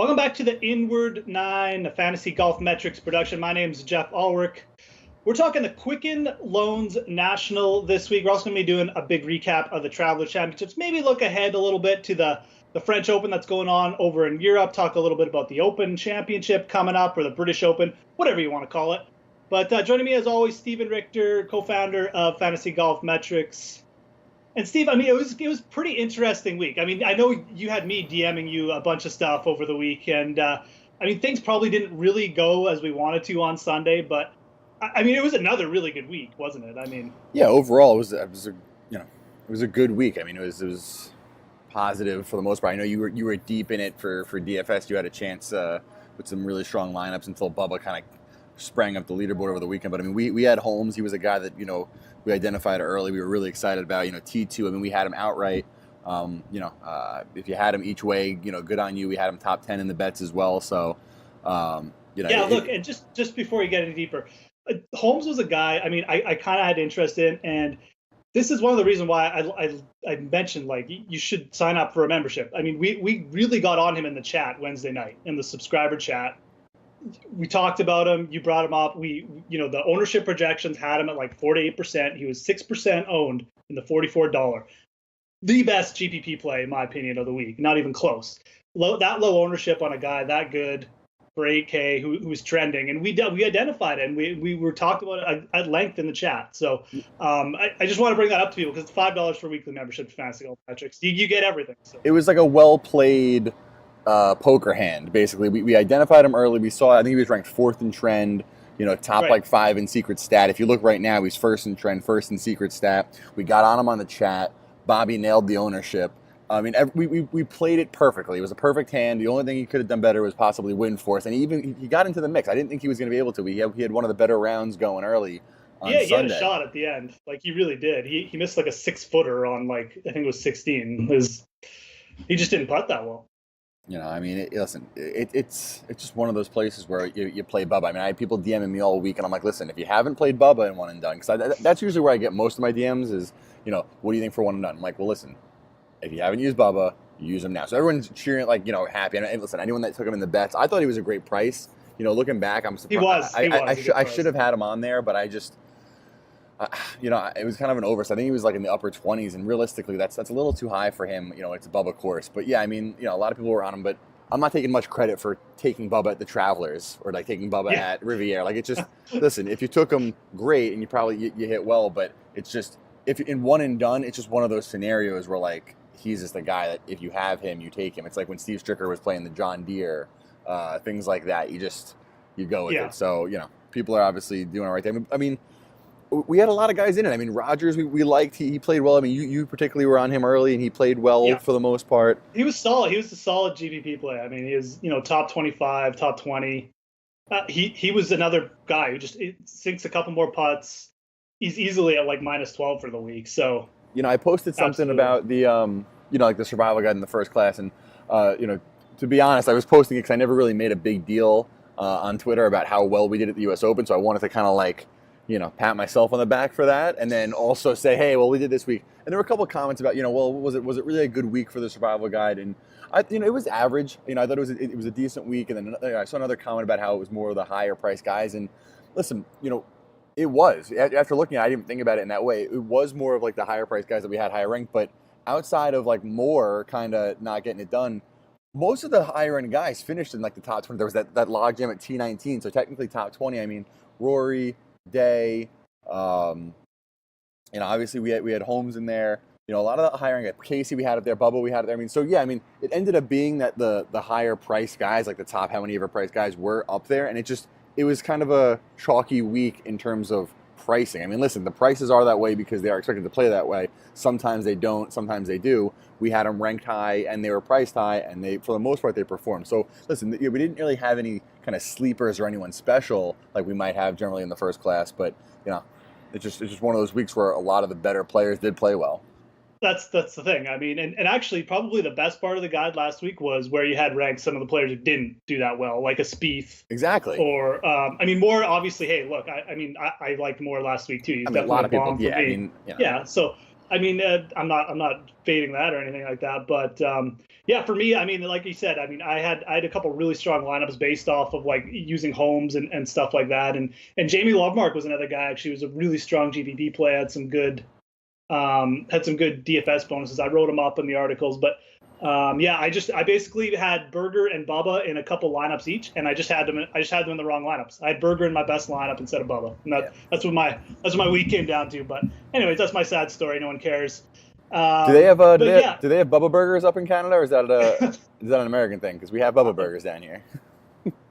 Welcome back to the Inward Nine, a fantasy golf metrics production. My name is Jeff Allwork. We're talking the Quicken Loans National this week. We're also going to be doing a big recap of the Travelers Championships. Maybe look ahead a little bit to the French Open that's going on over in Europe. Talk a little bit about the Open Championship coming up, or the British Open, whatever you want to call it. But joining me as always, Stephen Richter, co-founder of Fantasy Golf Metrics. And Steve, I mean, it was pretty interesting week. I mean, I know you had me DMing you a bunch of stuff over the week, and I mean, things probably didn't really go as we wanted to on Sunday, but I mean, it was another really good week, wasn't it? I mean, yeah, overall, it was a good week. I mean, it was positive for the most part. I know you were deep in it for DFS. You had a chance with some really strong lineups until Bubba kind of sprang up the leaderboard over the weekend. But I mean, we had Holmes. He was a guy that we identified early. We were really excited about. T2. I mean, we had him outright. If you had him each way, good on you. We had him top 10 in the bets as well. So, yeah. Look, and just before you get any deeper, Holmes was a guy. I mean, I kind of had interest in, and this is one of the reasons why I mentioned, like, you should sign up for a membership. I mean, we really got on him in the chat Wednesday night, in the subscriber chat. We talked about him. You brought him up. The ownership projections had him at like 48%. He was 6% owned in the $44. The best GPP play, in my opinion, of the week. Not even close. That low ownership on a guy that good for 8K who was trending, and we identified it, and we were talking about it at length in the chat. So I just want to bring that up to people because it's $5 for weekly membership to Fantasy Golf Metrics. You get everything. So. It was like a well played poker hand. Basically, we identified him early. We saw, I think he was ranked 4th in trend. Top right. like 5 in secret stat. If you look right now, he's 1st in trend, 1st in secret stat. We got on him on the chat. Bobby nailed the ownership. I mean, we played it perfectly. It was a perfect hand. The only thing he could have done better was possibly win fourth, and he got into the mix. I didn't think he was going to be able to. He had one of the better rounds going early on Sunday. He had a shot at the end. Like, he really did. He missed like a 6-footer on, like, I think it was 16. He just didn't putt that well. I mean, it's just one of those places where you play Bubba. I mean, I had people DMing me all week, and I'm like, listen, if you haven't played Bubba in one and done, because that's usually where I get most of my DMs is, what do you think for one and done? I'm like, well, listen, if you haven't used Bubba, use him now. So everyone's cheering, like, happy. And listen, anyone that took him in the bets, I thought he was a great price. Looking back, I'm surprised. I should have had him on there, but I just, it was kind of an oversight. I think he was like in the upper 20s, and realistically, that's a little too high for him. It's a Bubba course. But yeah, I mean, a lot of people were on him, but I'm not taking much credit for taking Bubba at the Travelers or like taking Bubba at Riviera. Like, it's just, listen, if you took him, great, and you probably you hit well, but it's just, if in one and done, it's just one of those scenarios where, like, he's just the guy that if you have him, you take him. It's like when Steve Stricker was playing the John Deere, things like that. You go with it. So, people are obviously doing it right there. I mean, we had a lot of guys in it. I mean, Rogers, we liked. He played well. I mean, you particularly were on him early, and he played well for the most part. He was solid. He was a solid GPP play. I mean, he was, top 25, top 20. He was another guy who just sinks a couple more putts. He's easily at like -12 for the week. So, I posted something about the, like the survival guide in the first class. And, to be honest, I was posting it because I never really made a big deal on Twitter about how well we did at the U.S. Open. So I wanted to kind of like, pat myself on the back for that. And then also say, hey, well, we did this week. And there were a couple of comments about, well, was it really a good week for the survival guide? And, it was average. I thought it was a decent week. And then I saw another comment about how it was more of the higher price guys. And listen, it was. After looking at it, I didn't think about it in that way. It was more of like the higher price guys that we had higher ranked. But outside of like Moore kind of not getting it done, most of the higher end guys finished in like the top 20. There was that logjam at T19. So technically top 20. I mean, Rory, Day, obviously we had Holmes in there. A lot of the higher end guys. Casey we had up there. Bubba we had up there. I mean, so yeah, I mean, it ended up being that the higher price guys, like the top how many ever price guys were up there. And it was kind of a chalky week in terms of pricing. I mean, listen, the prices are that way because they are expected to play that way. Sometimes they don't, sometimes they do. We had them ranked high and they were priced high, and they, for the most part, they performed. So listen, we didn't really have any kind of sleepers or anyone special like we might have generally in the first class, but it's just one of those weeks where a lot of the better players did play well. That's the thing. I mean, and actually probably the best part of the guide last week was where you had ranked some of the players who didn't do that well, like a Spieth. Exactly. Or, Moore, obviously, hey, look, I liked Moore last week too. He's definitely a lot of people, yeah. So I mean, I'm not fading that or anything like that, but yeah, for me, I mean, like you said, I mean, I had a couple really strong lineups based off of like using homes and stuff like that, and Jamie Lovemark was another guy. Actually, was a really strong GPP play. Had some good DFS bonuses. I wrote them up in the articles, but yeah, I basically had Berger and Bubba in a couple lineups each, and I just had them in the wrong lineups. I had Berger in my best lineup instead of Bubba, and that's what my week came down to. But anyways, that's my sad story. No one cares. Do they have Bubba Burgers up in Canada, or is that an American thing? Because we have Bubba Burgers down here.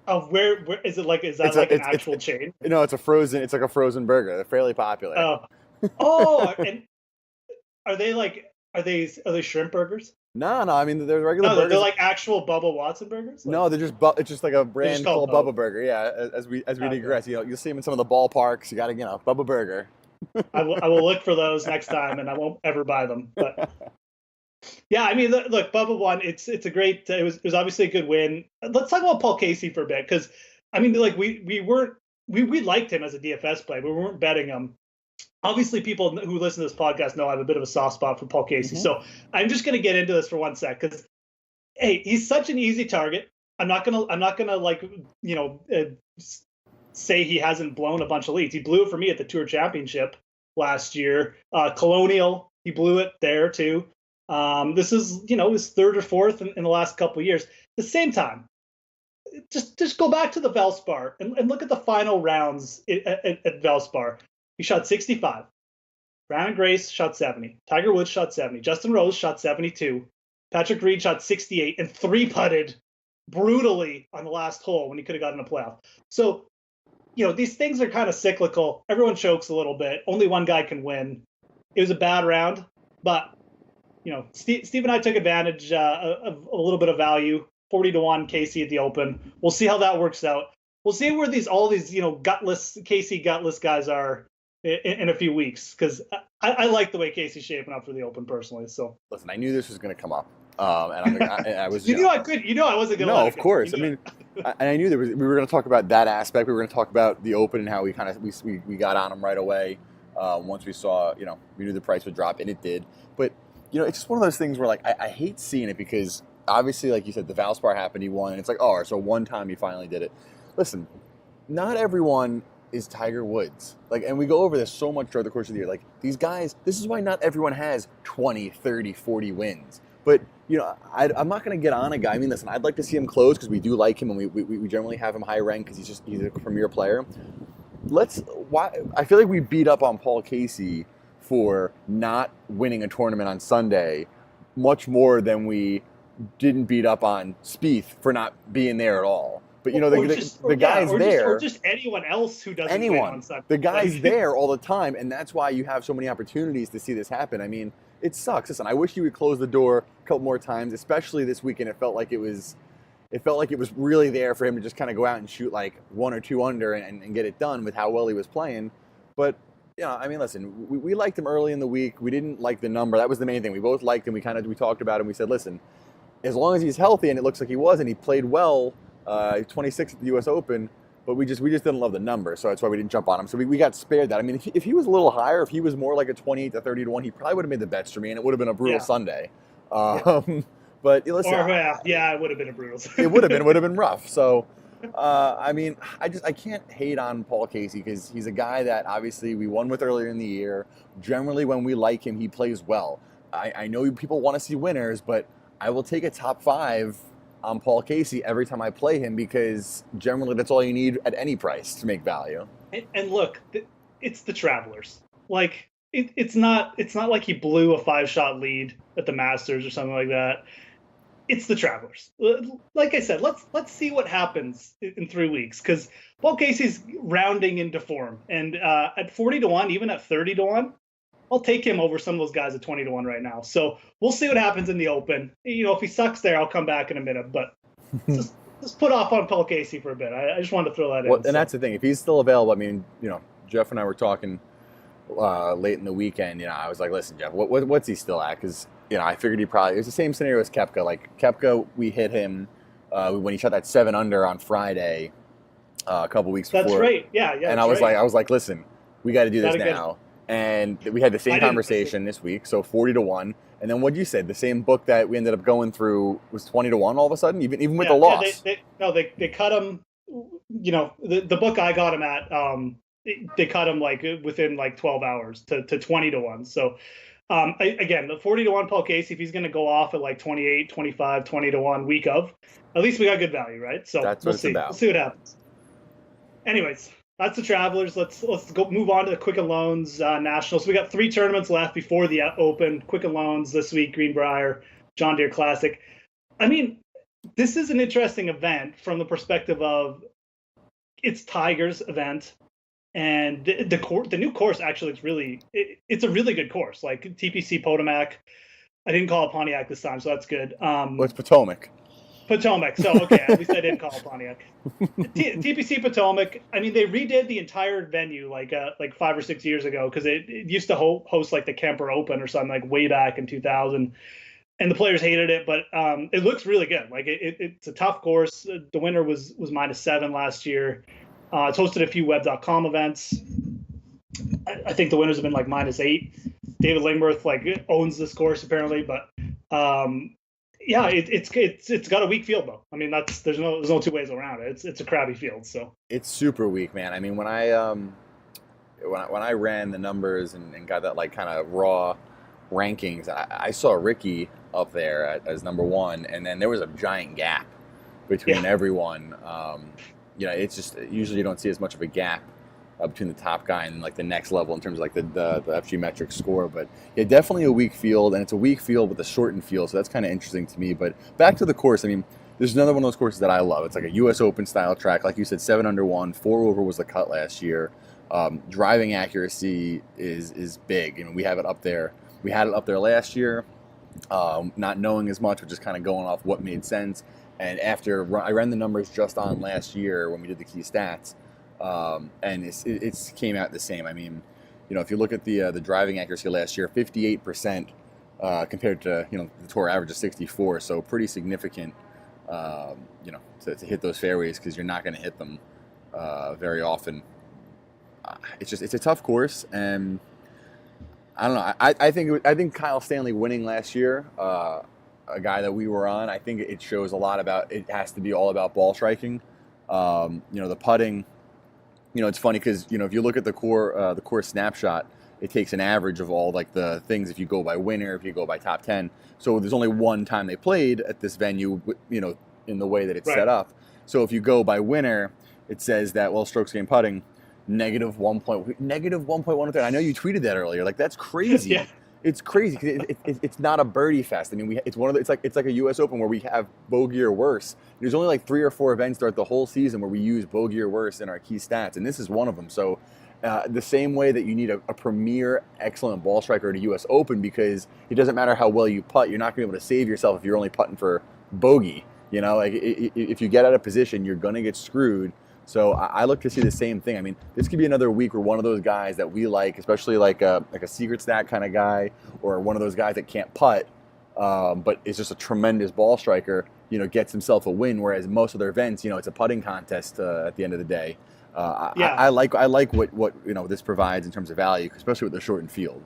Oh, where is it? Like, is that like an actual chain? No, it's like a frozen burger. They're fairly popular. And are they shrimp burgers? No. I mean, they're regular burgers. They're like actual Bubba Watson burgers. No, it's just like a brand called Bubba Burger. Yeah, as we digress, you'll see them in some of the ballparks. You got to, Bubba Burger. I will look for those next time, and I won't ever buy them. But yeah, I mean, look, Bubba won. It's a great. It was obviously a good win. Let's talk about Paul Casey for a bit, because I mean, like we liked him as a DFS play, but we weren't betting him. Obviously, people who listen to this podcast know I have a bit of a soft spot for Paul Casey. Mm-hmm. So I'm just going to get into this for 1 sec, because hey, he's such an easy target. I'm not gonna like say he hasn't blown a bunch of leads. He blew it for me at the Tour Championship last year. Colonial, he blew it there too. This is his third or fourth in the last couple of years. At the same time, just go back to the Valspar and look at the final rounds at Valspar. He shot 65. Brandon Grace shot 70. Tiger Woods shot 70. Justin Rose shot 72. Patrick Reed shot 68 and three-putted brutally on the last hole when he could have gotten a playoff. So, these things are kind of cyclical. Everyone chokes a little bit. Only one guy can win. It was a bad round, but, Steve and I took advantage of a little bit of value. 40-1 Casey at the Open. We'll see how that works out. We'll see where all these Casey gutless guys are in a few weeks, because I like the way Casey's shaping up for the Open personally. So listen, I knew this was going to come up, and I was. I wasn't going to. No, of course. I mean, I knew we were going to talk about that aspect. We were going to talk about the Open and how we we got on them right away once we saw we knew the price would drop, and it did. But it's just one of those things where I hate seeing it, because obviously, like you said, the Valspar happened, he won, and it's like, oh, so one time he finally did it. Listen, not everyone is Tiger Woods. And we go over this so much throughout the course of the year. These guys, this is why not everyone has 20, 30, 40 wins. But, I'm not going to get on a guy. I mean, listen, I'd like to see him close, because we do like him, and we generally have him high ranked because he's a premier player. I feel like we beat up on Paul Casey for not winning a tournament on Sunday much more than we didn't beat up on Spieth for not being there at all. But the guy's there, or just anyone else who doesn't win on Sunday. The guy's there all the time, and that's why you have so many opportunities to see this happen. I mean, it sucks. Listen, I wish you would close the door a couple more times, especially this weekend. It felt like it was really there for him to just kind of go out and shoot like 1 or 2 under and get it done with how well he was playing. But I mean, listen, we liked him early in the week. We didn't like the number. That was the main thing. We both liked him. We talked about him. We said, listen, as long as he's healthy, and it looks like he was, and he played well. 26 at the U.S. Open, but we just didn't love the number, so that's why we didn't jump on him. So we got spared that. I mean, if he was a little higher, if he was more like a 28 to 30-1, he probably would have made the bets for me, and it would have been a brutal Sunday. But listen, it would have been a brutal. It would have been rough. So, I mean, I can't hate on Paul Casey, because he's a guy that obviously we won with earlier in the year. Generally, when we like him, he plays well. I know people want to see winners, but I will take a top 5 on Paul Casey every time I play him, because generally that's all you need at any price to make value. And look, it's the Travelers. It's not like he blew a 5-shot lead at the Masters or something like that. It's the Travelers. Like I said, let's see what happens in 3 weeks, because Paul Casey's rounding into form, and at 40-1, even at 30-1. I'll take him over some of those guys at 20-1 right now. So we'll see what happens in the Open. If he sucks there, I'll come back in a minute. But just put off on Paul Casey for a bit. I just wanted to throw that in. And that's the thing. If he's still available, I mean, Jeff and I were talking late in the weekend. I was like, listen, Jeff, what's he still at? Because I figured it was the same scenario as Koepka. Like Koepka, we hit him when he shot that 7 under on Friday a couple weeks before. That's right. Yeah. And I was like, listen, we got to do this now. And we had the same conversation this week, so 40-1. And then what you said, the same book that we ended up going through was 20-1 all of a sudden, even with the loss. They cut him. You know, the book I got him at, they cut him like within like 12 hours to 20-1. So again, the 40-1 Paul Casey, if he's going to go off at like 28, 25, 20-1 week of, at least we got good value, right? So that's what it's about. We'll see what happens. Anyways, that's the Travelers. Let's go move on to the Quicken Loans Nationals. We got 3 tournaments left before the Open. Quicken Loans this week, Greenbrier, John Deere Classic. I mean, this is an interesting event from the perspective of it's Tiger's event, and the new course actually it's a really good course. Like TPC Potomac. I didn't call it Pontiac this time, so that's good. Well, it's Potomac. Potomac. So okay, at least I didn't call it Pontiac. TPC Potomac. I mean, they redid the entire venue like 5 or 6 years ago because it used to host like the Kemper Open or something like way back in 2000. And the players hated it, but it looks really good. Like it's a tough course. The winner was -7 last year. It's hosted a few web.com events. I think the winners have been like -8. David Lingworth like owns this course apparently, but yeah, it's got a weak field though. I mean there's no two ways around it. It's a crabby field. So it's super weak, man. I mean when I ran the numbers and got that like kind of raw rankings, I saw Ricky up there as number 1, and then there was a giant gap between everyone. You know, it's just usually you don't see as much of a gap between the top guy and like the next level in terms of like the FG metric score. But yeah, definitely a weak field, and it's a weak field with a shortened field, so that's kind of interesting to me. But back to the course, I mean, there's another one of those courses that I love. It's like a U.S. Open style track, like you said, 7 under 1, 4 over was the cut last year. Driving accuracy is big, and we have it up there. We had it up there last year, not knowing as much, but just kind of going off what made sense. And after I ran the numbers just on last year when we did the key stats, and it came out the same. I mean, you know, if you look at the driving accuracy last year, 58% compared to the tour average of 64, so pretty significant. You know, to hit those fairways because you're not going to hit them very often. It's a tough course, and I don't know. I think Kyle Stanley winning last year, a guy that we were on, I think it shows a lot about. It has to be all about ball striking. The putting. It's funny because if you look at the core snapshot, it takes an average of all like the things. If you go by winner, if you go by top 10, so there's only one time they played at this venue. In the way that it's set up. So if you go by winner, it says that strokes gained putting. -1.13. I know you tweeted that earlier. Like that's crazy. Yeah. It's crazy because it's not a birdie fest. I mean, it's like a U.S. Open where we have bogey or worse. There's only like 3 or 4 events throughout the whole season where we use bogey or worse in our key stats, and this is one of them. So the same way that you need a premier, excellent ball striker at a U.S. Open because it doesn't matter how well you putt, you're not going to be able to save yourself if you're only putting for bogey. Like if you get out of position, you're going to get screwed. So I look to see the same thing. I mean, this could be another week where one of those guys that we like, especially like a secret stat kind of guy, or one of those guys that can't putt, but is just a tremendous ball striker, gets himself a win. Whereas most other events, it's a putting contest at the end of the day. I like what this provides in terms of value, especially with the shortened field.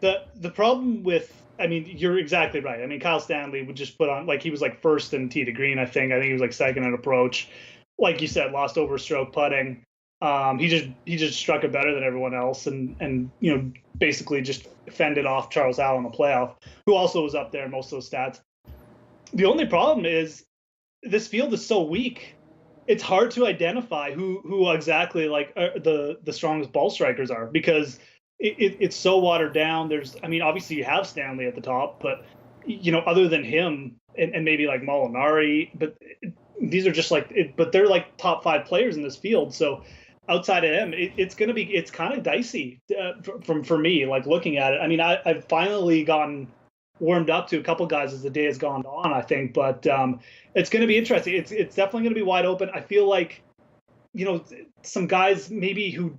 The problem with, I mean, you're exactly right. I mean, Kyle Stanley would just put on, like, he was like first in tee to green, I think. I think he was like second in approach. Like you said, lost over stroke putting. He just struck it better than everyone else, and basically just fended off Charles Howell in the playoff, who also was up there in most of those stats. The only problem is this field is so weak. It's hard to identify who exactly like the strongest ball strikers are because it's so watered down. Obviously you have Stanley at the top, but other than him and maybe like Molinari, but these are just like but they're like top 5 players in this field. So outside of him, it's kind of dicey for me, like looking at it. I mean, I've finally gotten warmed up to a couple guys as the day has gone on, I think, but it's going to be interesting. It's definitely going to be wide open. I feel like, some guys maybe who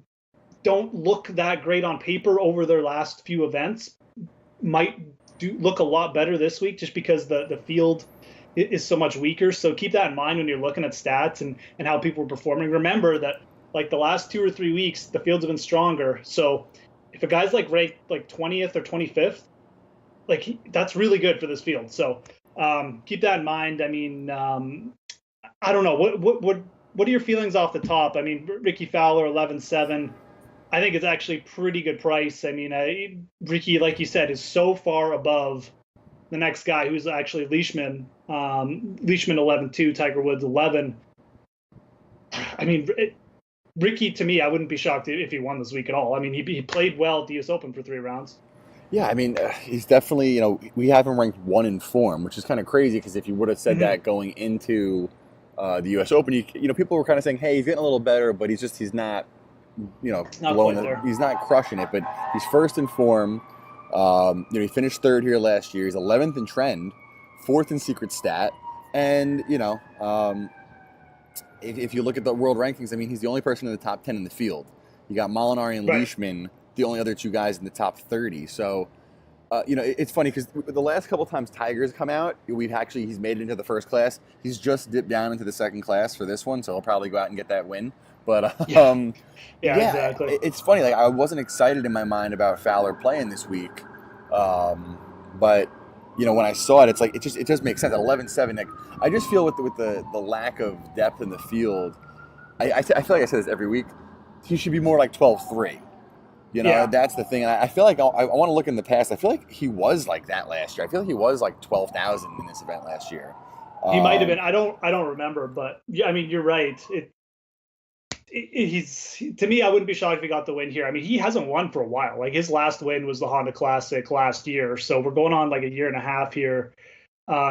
don't look that great on paper over their last few events might look a lot better this week just because the field is so much weaker. So keep that in mind when you're looking at stats and how people are performing. Remember that like the last 2 or 3 weeks, the fields have been stronger. So If a guy's like ranked like 20th or 25th, like that's really good for this field. So keep that in mind. I mean, I don't know what are your feelings off the top? I mean, Ricky Fowler 11-7. I think it's actually pretty good price. I mean, Ricky, like you said, is so far above the next guy who's actually Leishman. Leishman 11-2, Tiger Woods 11. I mean, Ricky, to me, I wouldn't be shocked if he won this week at all. I mean, he played well at the U.S. Open for 3 rounds. Yeah, I mean, he's definitely, we have him ranked 1 in form, which is kind of crazy because if you would have said that going into the U.S. Open, people were kind of saying, hey, he's getting a little better, but he's not, he's not crushing it, but he's first in form. He finished 3rd here last year. He's 11th in trend, 4th in secret stat, and if you look at the world rankings, I mean, he's the only person in the top 10 in the field. You got Molinari and Leishman, the only other 2 guys in the top 30. So, it's funny because the last couple times Tiger's come out, he's made it into the first class. He's just dipped down into the second class for this one, so he'll probably go out and get that win. But exactly. It's funny. Like I wasn't excited in my mind about Fowler playing this week, but when I saw it, it's like it just makes sense. At 11-7, like I just feel with the lack of depth in the field, I feel like I say this every week. He should be more like 12-3. That's the thing. And I feel like I want to look in the past. I feel like he was like that last year. I feel like he was like 12,000 in this event last year. He might have been. I don't remember, but yeah, I mean, you're right. He's to me, I wouldn't be shocked if he got the win here. I mean, he hasn't won for a while. Like his last win was the Honda Classic last year, so we're going on like a year and a half here.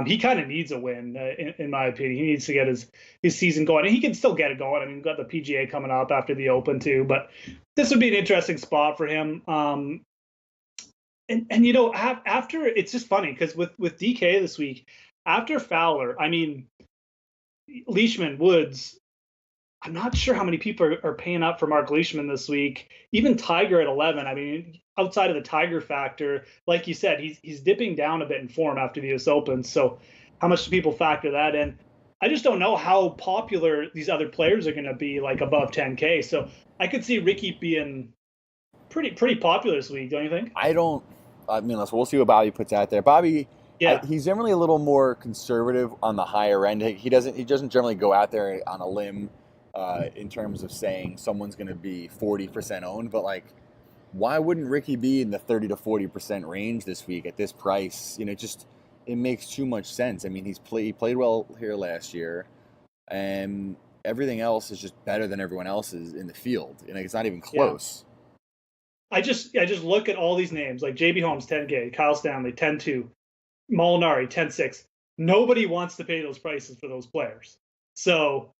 He kind of needs a win, in my opinion. He needs to get his season going, and he can still get it going. I mean, we've got the PGA coming up after the Open too, but this would be an interesting spot for him. And after it's just funny because with DK this week, after Fowler, I mean, Leishman, Woods. I'm not sure how many people are paying up for Mark Leishman this week. Even Tiger at 11. I mean, outside of the Tiger factor, like you said, he's dipping down a bit in form after the U.S. Open. So how much do people factor that in? I just don't know how popular these other players are going to be, like above 10K. So I could see Ricky being pretty popular this week, don't you think? We'll see what Bobby puts out there. Bobby, he's generally a little more conservative on the higher end. He doesn't generally go out there on a limb. In terms of saying someone's going to be 40% owned, but like, why wouldn't Ricky be in the 30 to 40% range this week at this price? It makes too much sense. I mean, he played well here last year, and everything else is just better than everyone else's in the field. It's not even close. Yeah. I just look at all these names like JB Holmes 10K, Kyle Stanley 10-2, Molinari 10-6. Nobody wants to pay those prices for those players. So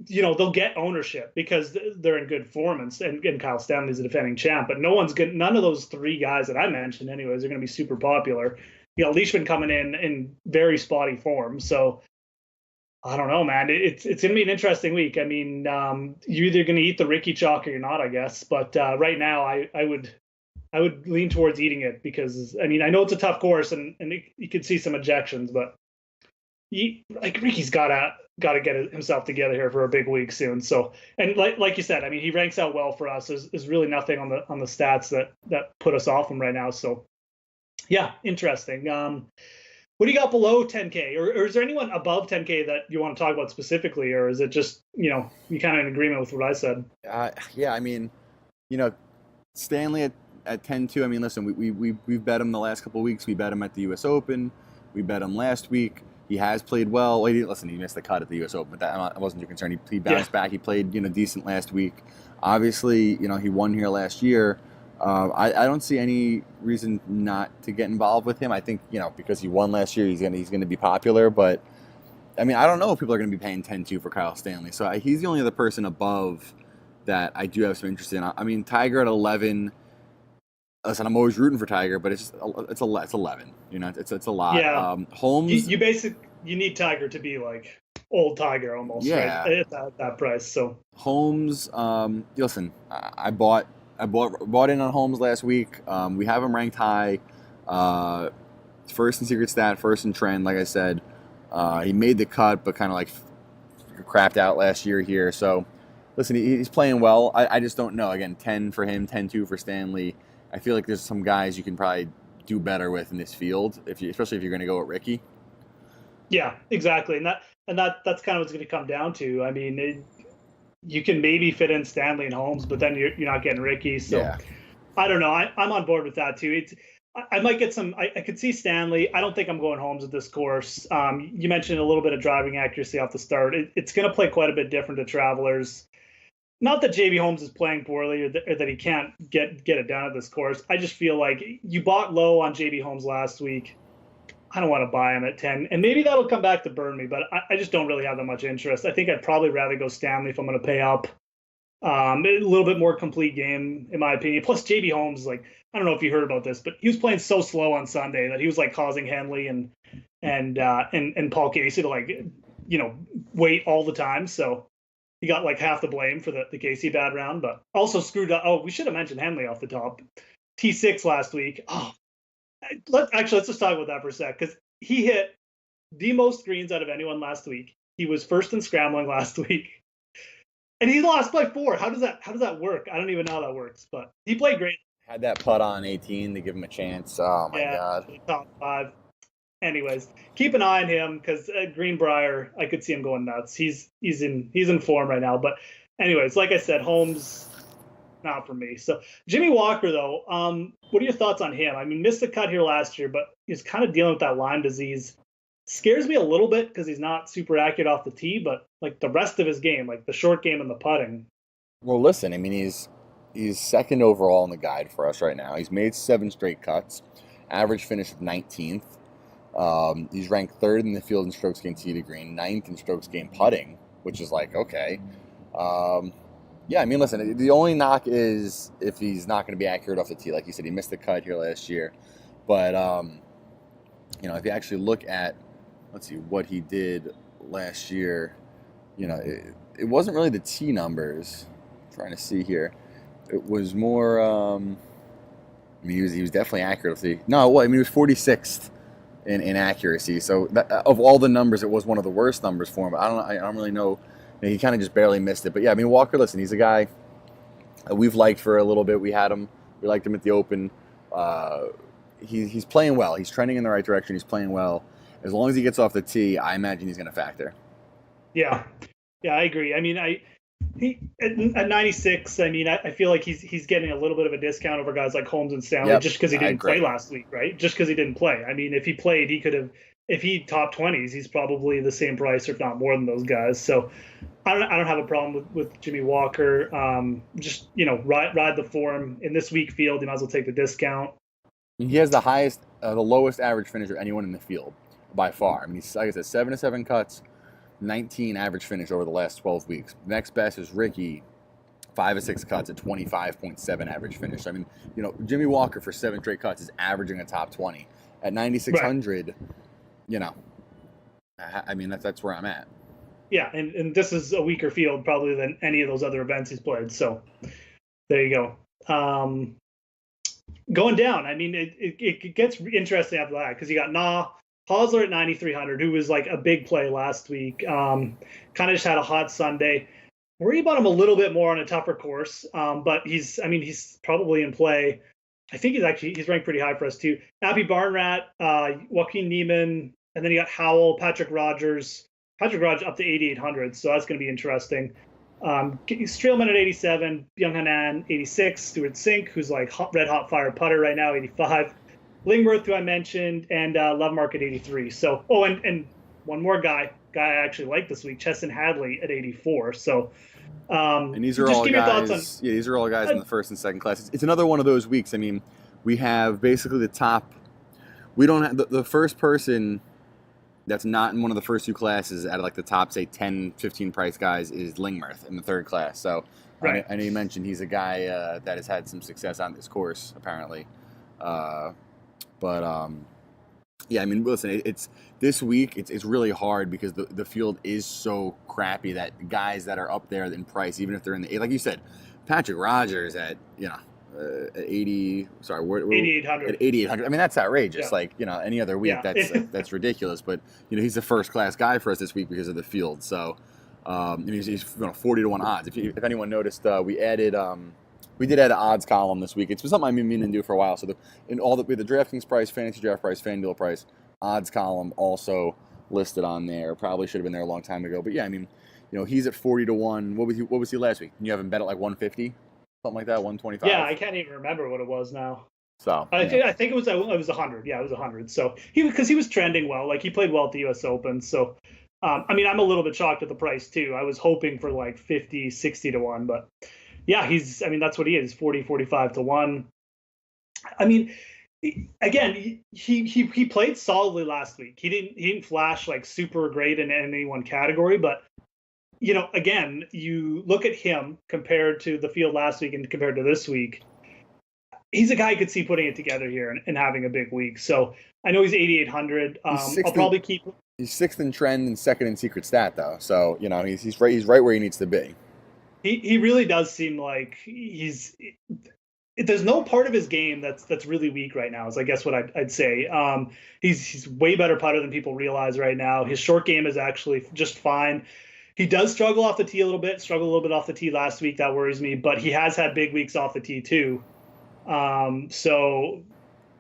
they'll get ownership because they're in good form, and Kyle Stanley's a defending champ. But none of those 3 guys that I mentioned, anyways, are going to be super popular. Leishman coming in very spotty form. So I don't know, man. It's going to be an interesting week. I mean, you're either going to eat the Ricky chalk or you're not, I guess. But right now, I would lean towards eating it because I mean I know it's a tough course and you could see some ejections, but Ricky's gotta get himself together here for a big week soon. So, and like you said, I mean, he ranks out well for us. There's really nothing on the stats that put us off him right now. So, yeah, interesting. What do you got below 10K, or is there anyone above 10K that you want to talk about specifically, or is it just you kind of in agreement with what I said? Yeah, I mean, Stanley at 10-2. I mean, listen, we've bet him the last couple of weeks. We bet him at the U.S. Open. We bet him last week. He has played well. He missed the cut at the U.S. Open, but I wasn't too concerned. He bounced back. He played, decent last week. Obviously, he won here last year. I don't see any reason not to get involved with him. I think, because he won last year, he's gonna be popular. But I mean, I don't know if people are gonna be paying 10-2 for Kyle Stanley. So he's the only other person above that I do have some interest in. I mean, Tiger at 11. Listen, I'm always rooting for Tiger, but it's 11. It's a lot. Yeah. Holmes. You need Tiger to be like old Tiger almost. Yeah. Right? At that price. So Holmes. Listen, I bought in on Holmes last week. We have him ranked high. First in secret stat, first in trend. Like I said, he made the cut, but kind of like crapped out last year here. So. listen, he's playing well. I just don't know. Again, 10 for him, 10-2 for Stanley. I feel like there's some guys you can probably do better with in this field, especially if you're going to go with Ricky. Yeah, exactly, and that's kind of what's going to come down to. I mean, you can maybe fit in Stanley and Holmes, but then you're not getting Ricky. So yeah. I don't know. I'm on board with that too. I might get some. I could see Stanley. I don't think I'm going Holmes at this course. You mentioned a little bit of driving accuracy off the start. It's going to play quite a bit different to Travelers. Not that JB Holmes is playing poorly or that he can't get it done at this course. I just feel like you bought low on JB Holmes last week. I don't want to buy him at 10, and maybe that'll come back to burn me, but I just don't really have that much interest. I think I'd probably rather go Stanley if I'm going to pay up. A little bit more complete game, in my opinion. Plus, JB Holmes, like, I don't know if you heard about this, but he was playing so slow on Sunday that he was like causing Henley and Paul Casey to, like, wait all the time. So he got like half the blame for the Casey bad round, but also screwed up. Oh, we should have mentioned Henley off the top. T6 last week. Oh, let's just talk about that for a sec, because he hit the most greens out of anyone last week. He was first in scrambling last week. And he lost by 4. How does that work? I don't even know how that works, but he played great. Had that putt on 18 to give him a chance. Oh my God. Top 5. Anyways, keep an eye on him, because Greenbrier, I could see him going nuts. He's in form right now. But anyways, like I said, Holmes, not for me. So Jimmy Walker, though, what are your thoughts on him? I mean, missed the cut here last year, but he's kind of dealing with that Lyme disease. Scares me a little bit because he's not super accurate off the tee, but like the rest of his game, like the short game and the putting. Well, listen, I mean, he's second overall in the guide for us right now. He's made 7 straight cuts, average finish of 19th. He's ranked 3rd in the field in strokes gained tee to green, 9th in strokes gained putting, which is like, okay. Yeah, I mean, listen, the only knock is if he's not going to be accurate off the tee. Like you said, he missed the cut here last year. But, if you actually look at, let's see, what he did last year, it wasn't really the tee numbers. I'm trying to see here. It was more, he was definitely accurate. He was 46th in accuracy. So of all the numbers, it was one of the worst numbers for him. I don't really know. He kind of just barely missed it. But yeah, I mean, Walker, listen, he's a guy we've liked for a little bit. We liked him at the Open. He's playing well. He's trending in the right direction. He's playing well. As long as he gets off the tee, I imagine he's going to factor. Yeah, I agree. I mean, at 96, I mean, I feel like he's getting a little bit of a discount over guys like Holmes and Stanley, just because he didn't play last week, right? Just because he didn't play. I mean, if he played, he could have. If he top 20s, he's probably the same price, if not more than those guys. So I don't have a problem with Jimmy Walker. Just ride the form in this weak field. You might as well take the discount. He has the lowest average finish of anyone in the field by far. I mean, he's, like I said, 7 to 7 cuts, 19 average finish over the last 12 weeks. Next best is Ricky, 5 to 6 cuts at 25.7 average finish. I mean, Jimmy Walker for 7 straight cuts is averaging a top 20 at 9,600. Right. I mean, that's where I'm at. Yeah, and this is a weaker field probably than any of those other events he's played. So there you go. Going down, I mean, it gets interesting after that, because you got Hosler at 9,300, who was like a big play last week. Kind of just had a hot Sunday. Worry about him a little bit more on a tougher course, but he's probably in play. I think he's ranked pretty high for us too. Abby Barnrat, Joaquin Niemann, and then you got Howell, Patrick Rogers up to 8,800, so that's going to be interesting. Streelman at 87, Byung Hanan 86, Stuart Sink, who's like red hot fire putter right now, 85. Lingworth, who I mentioned, and Lovemark at 83. So, and one more guy I actually like this week, Chesson Hadley at 84. So, and these are all guys. These are all guys in the first and second class. It's another one of those weeks. I mean, we have basically the top. We don't have the first person that's not in one of the first 2 classes out of like the top, say, 10, 15 price guys is Lingworth in the 3rd class. So, right. I know you mentioned he's a guy that has had some success on this course, apparently. Yeah, I mean, listen, it's this week. It's really hard because the field is so crappy that guys that are up there in price, even if they're in the, like you said, Patrick Rogers at 8,800. At 8,800. I mean, that's outrageous. Yeah. Like any other week, that's ridiculous. But he's a first class guy for us this week because of the field. So He's 40-1 odds. If anyone noticed, we did add an odds column this week. It's something I've been meaning to do for a while. So we have the DraftKings price, fantasy draft price, FanDuel price, odds column also listed on there. Probably should have been there a long time ago. But yeah, I mean, he's at 40-1. What was he last week? You have him bet at like 150, something like that, 125. Yeah, I can't even remember what it was now. So I think it was 100. Yeah, it was 100. So because he was trending well, like he played well at the U.S. Open. So I mean, I'm a little bit shocked at the price too. I was hoping for like 50, 60-1, but yeah, that's what he is, 40, 45-1. I mean, again, he played solidly last week. He didn't flash like super great in any one category, but again, you look at him compared to the field last week and compared to this week. He's a guy I could see putting it together here and having a big week. So I know he's 8,800. I'll probably keep. He's sixth in trend and second in secret stat though. So he's right where he needs to be. He really does seem like there's no part of his game that's really weak right now, is I guess what I'd say. He's way better putter than people realize right now. His short game is actually just fine. He does struggle off the tee a little bit off the tee last week. That worries me, but he has had big weeks off the tee too. So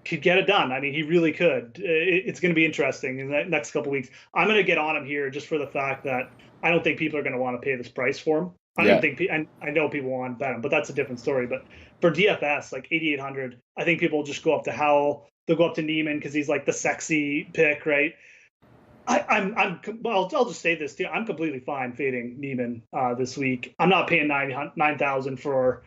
could get it done. I mean, he really could. It's going to be interesting in the next couple of weeks. I'm going to get on him here just for the fact that I don't think people are going to want to pay this price for him. I know people want to bet him, but that's a different story. But for DFS, like 8,800, I think people will just go up to Howell. They'll go up to Neiman because he's like the sexy pick, right? I'll just say this too. I'm completely fine fading Neiman this week. I'm not paying 9,000 for.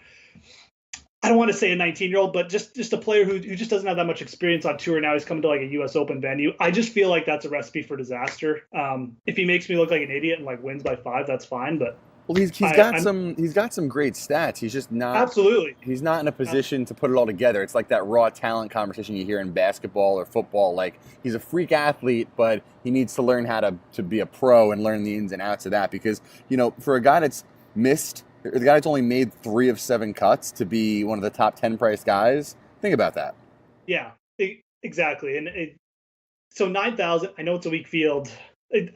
I don't want to say a 19-year-old, but just a player who just doesn't have that much experience on tour. Now he's coming to like a U.S. Open venue. I just feel like that's a recipe for disaster. If he makes me look like an idiot and like wins by 5, that's fine. But he's got some great stats. He's just not absolutely. He's not in a position to put it all together. It's like that raw talent conversation you hear in basketball or football. Like he's a freak athlete, but he needs to learn how to be a pro and learn the ins and outs of that. Because for a guy that's missed. The guy that's only made 3 of 7 cuts to be one of the top 10 price guys. Think about that. Yeah, exactly. And so 9,000. I know it's a weak field.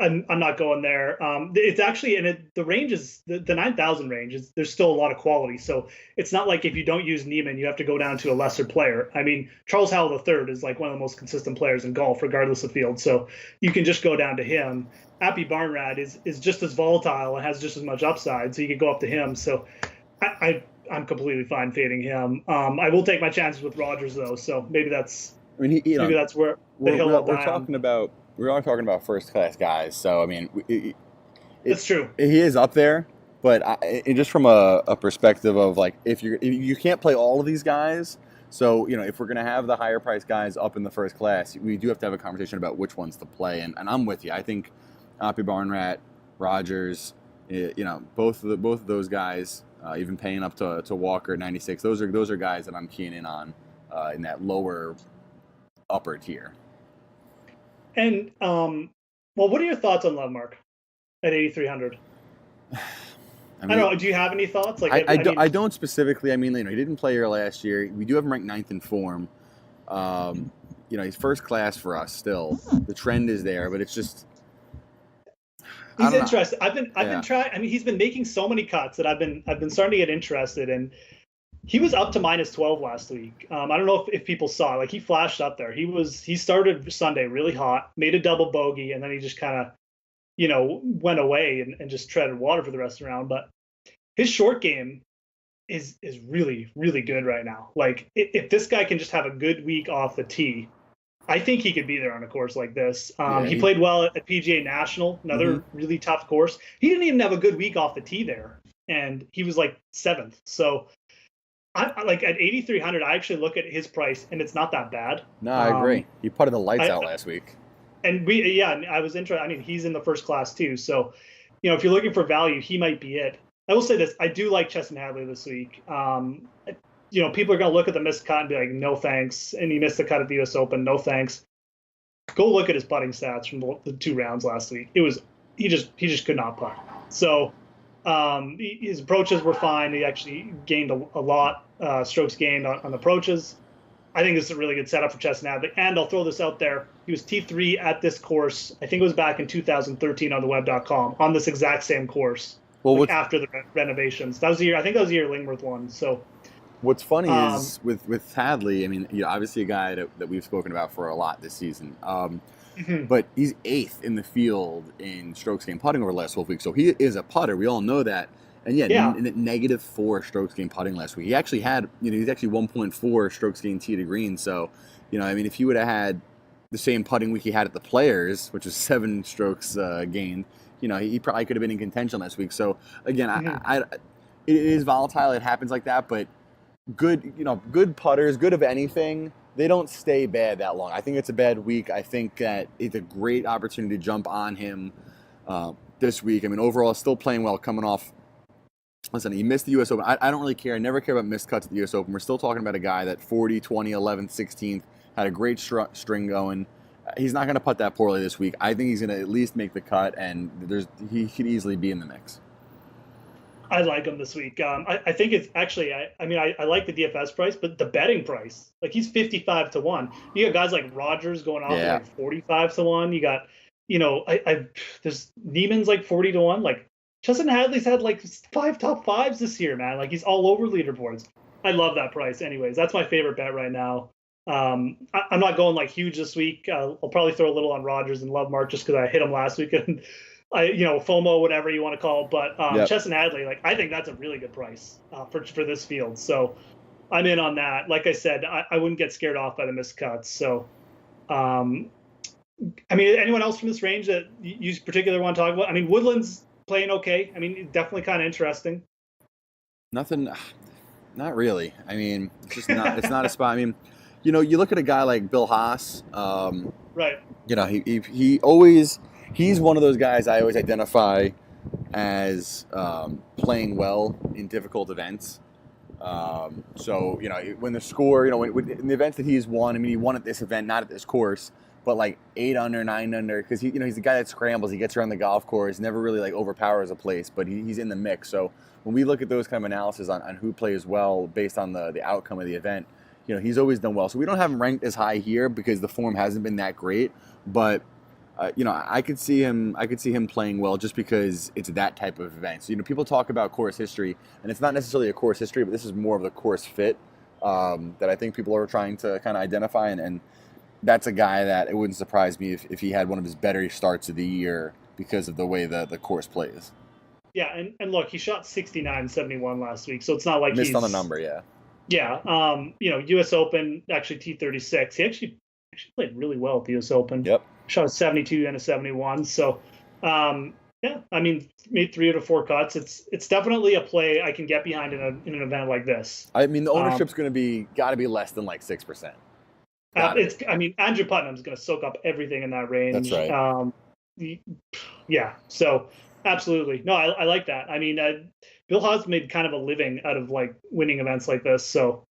I'm not going there. It's actually the range is the 9,000 range is there's still a lot of quality. So it's not like if you don't use Neiman, you have to go down to a lesser player. I mean, Charles Howell III is like one of the most consistent players in golf, regardless of field. So you can just go down to him. Appy Barnrat is just as volatile and has just as much upside, so you could go up to him. So I'm completely fine fading him. I will take my chances with Rogers though, so maybe that's that's where the hill will die. We are talking about first class guys, so I mean, it's true. He is up there, but just from a perspective of like if you can't play all of these guys. So, if we're going to have the higher price guys up in the first class, we do have to have a conversation about which ones to play. And I'm with you. I think Appy Barnrat, Rogers, both of those guys, even paying up to Walker at 96, those are guys that I'm keying in on in that lower upper tier. And what are your thoughts on Lovemark at 8,300? I don't know. Do you have any thoughts? Like I don't specifically. I mean, he didn't play here last year. We do have him ranked 9th in form. He's first class for us still. The trend is there, but it's just. He's interesting. I've been trying. I mean, he's been making so many cuts that I've been starting to get interested. And he was up to -12 last week. I don't know if people saw. Like he flashed up there. He started Sunday really hot, made a double bogey, and then he just kind of, went away and just treaded water for the rest of the round. But his short game is really, really good right now. Like if this guy can just have a good week off the tee, I think he could be there on a course like this. He played well at PGA National, another really tough course. He didn't even have a good week off the tee there, and he was like 7th. So I like at 8,300, I actually look at his price, and it's not that bad. No, I agree. He putted the lights out last week. And I was interested. I mean, he's in the first class too. So, if you're looking for value, he might be it. I will say this: I do like Chesson Hadley this week. People are going to look at the missed cut and be like, "No thanks," and he missed the cut at the U.S. Open. No thanks. Go look at his putting stats from the 2 rounds last week. It was he just could not putt. So his approaches were fine. He actually gained a lot strokes gained on approaches. I think this is a really good setup for Chesson Hadley. And I'll throw this out there. He was T3 at this course. I think it was back in 2013 on the web.com on this exact same course. Well, after the renovations. That was the year. I think that was the year Lingworth won. So what's funny is with Hadley, I mean, obviously a guy that we've spoken about for a lot this season. But he's 8th in the field in strokes gained putting over the last 12 weeks. So he is a putter. We all know that. And -4 strokes gained putting last week. He actually had, he's actually 1.4 strokes gained tee to green. So, I mean, if he would have had the same putting week he had at the Players, which was 7 strokes gained, he probably could have been in contention last week. So again, it is volatile. It happens like that. But good putters, good of anything, they don't stay bad that long. I think it's a bad week. I think that it's a great opportunity to jump on him this week. I mean, overall, still playing well, coming off. Listen, he missed the U.S. Open. I don't really care. I never care about missed cuts at the U.S. Open. We're still talking about a guy that 40, 20, 11, 16th, had a great string going. He's not going to putt that poorly this week. I think he's going to at least make the cut, and he could easily be in the mix. I like him this week. I think it's actually, I like the DFS price, but the betting price, like he's 55 to 1. You got guys like Rogers going off at like 45 to 1. You got, there's Neiman's like 40 to 1. Like, Chesson Hadley's had like 5 top 5s this year, man. Like he's all over leaderboards. I love that price. Anyways, that's my favorite bet right now. I'm not going like huge this week. I'll probably throw a little on Rogers and Love Mark just because I hit him last week and FOMO, whatever you want to call it. But Chesson Hadley, like I think that's a really good price for this field. So I'm in on that. Like I said, I wouldn't get scared off by the missed cuts. So, I mean, anyone else from this range that you particularly want to talk about? I mean, Woodland's playing okay. I mean, definitely kind of interesting. Nothing, not really. I mean, it's just not. It's not a spot. I mean, you look at a guy like Bill Haas. Right. He's one of those guys I always identify as playing well in difficult events. So when the score, in the events that he's won. I mean, he won at this event, not at this course. But like 8 under, 9 under, because he's the guy that scrambles. He gets around the golf course, never really like overpowers a place, but he's in the mix. So when we look at those kind of analysis on who plays well based on the outcome of the event, he's always done well. So we don't have him ranked as high here because the form hasn't been that great. But I could see him playing well just because it's that type of event. So people talk about course history, and it's not necessarily a course history, but this is more of the course fit that I think people are trying to kind of identify and that's a guy that it wouldn't surprise me if he had one of his better starts of the year because of the way the course plays. Yeah, and look, he shot 69-71 last week, so it's not like missed on the number, yeah. Yeah, U.S. Open, actually T36. He actually played really well at the U.S. Open. Yep. Shot a 72 and a 71, so yeah, I mean, made 3 out of 4 cuts. It's definitely a play I can get behind in an event like this. I mean, the ownership's got to be less than like 6%. Andrew Putnam's going to soak up everything in that range. That's right. Yeah. So absolutely. No, I like that. I mean, Bill Haas made kind of a living out of like winning events like this. So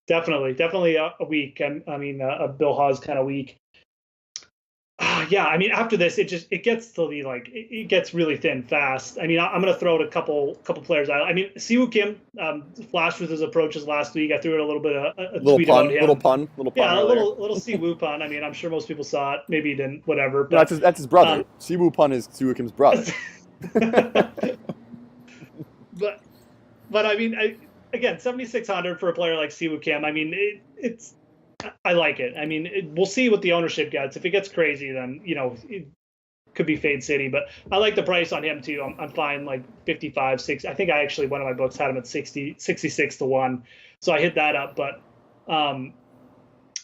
definitely a week. I mean, a Bill Haas kind of week. Yeah. I mean, after this, it gets to be like, it gets really thin fast. I mean, I'm going to throw out a couple players out. I mean, Siwoo Kim flashed with his approaches last week. I threw out a little bit of a tweet about him. Little pun. Yeah, a little Siwoo pun. I mean, I'm sure most people saw it. Maybe he didn't, whatever. But, that's his brother. Siwoo pun is Siwoo Kim's brother. but I mean, again, 7,600 for a player like Siwoo Kim. I mean, it's. I like it. I mean, we'll see what the ownership gets. If it gets crazy, then it could be Fade City. But I like the price on him too. I'm fine like 55, 60. I think I actually one of my books had him at 66 to 1. So I hit that up. But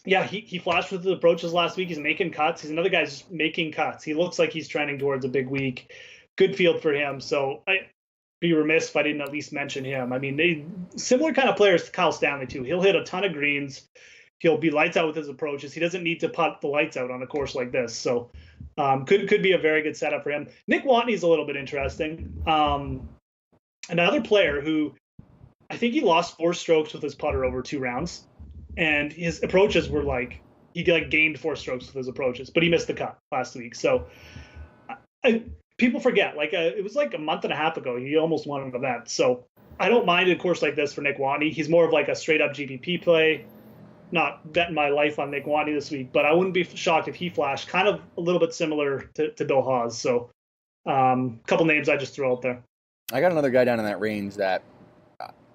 yeah, he flashed with the approaches last week. He's making cuts. He's another guy just making cuts. He looks like he's trending towards a big week. Good field for him. So I'd be remiss if I didn't at least mention him. I mean, similar kind of players to Kyle Stanley too. He'll hit a ton of greens. He'll be lights out with his approaches. He doesn't need to putt the lights out on a course like this. So could be a very good setup for him. Nick Watney's a little bit interesting. Another player who I think he lost 4 strokes with his putter over 2 rounds. And his approaches were like, he gained 4 strokes with his approaches, but he missed the cut last week. So people forget, it was like a month and a half ago, he almost won an event. So I don't mind a course like this for Nick Watney. He's more of like a straight up GPP play. not betting my life on Nick Wandy this week, but I wouldn't be shocked if he flashed. Kind of a little bit similar to Bill Hawes. So, a couple names I just threw out there. I got another guy down in that range that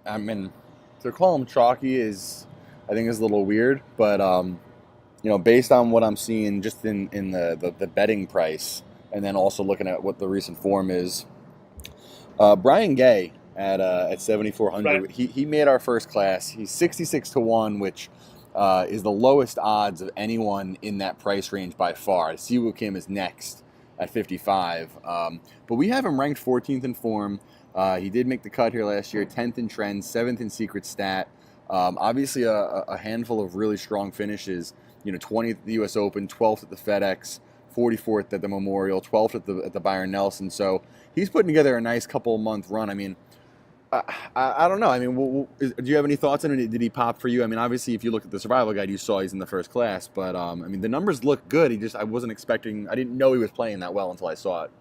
I mean, to call him chalky is, I think, is a little weird, but based on what I'm seeing just in the betting price, and then also looking at what the recent form is, Brian Gay at 7,400, right. He made our first class. He's 66-1, which is the lowest odds of anyone in that price range by far. Siwoo Kim is next at 55, but we have him ranked 14th in form. He did make the cut here last year, 10th in trends, 7th in secret stat. Obviously a handful of really strong finishes. 20th at the U.S. Open, 12th at the FedEx, 44th at the Memorial, 12th at the Byron Nelson. So he's putting together a nice couple-month run. I mean, I don't know. I mean, do you have any thoughts on it? Did he pop for you? I mean, obviously, if you look at the survival guide, you saw he's in the first class. But, I mean, the numbers look good. I wasn't expecting – I didn't know he was playing that well until I saw it.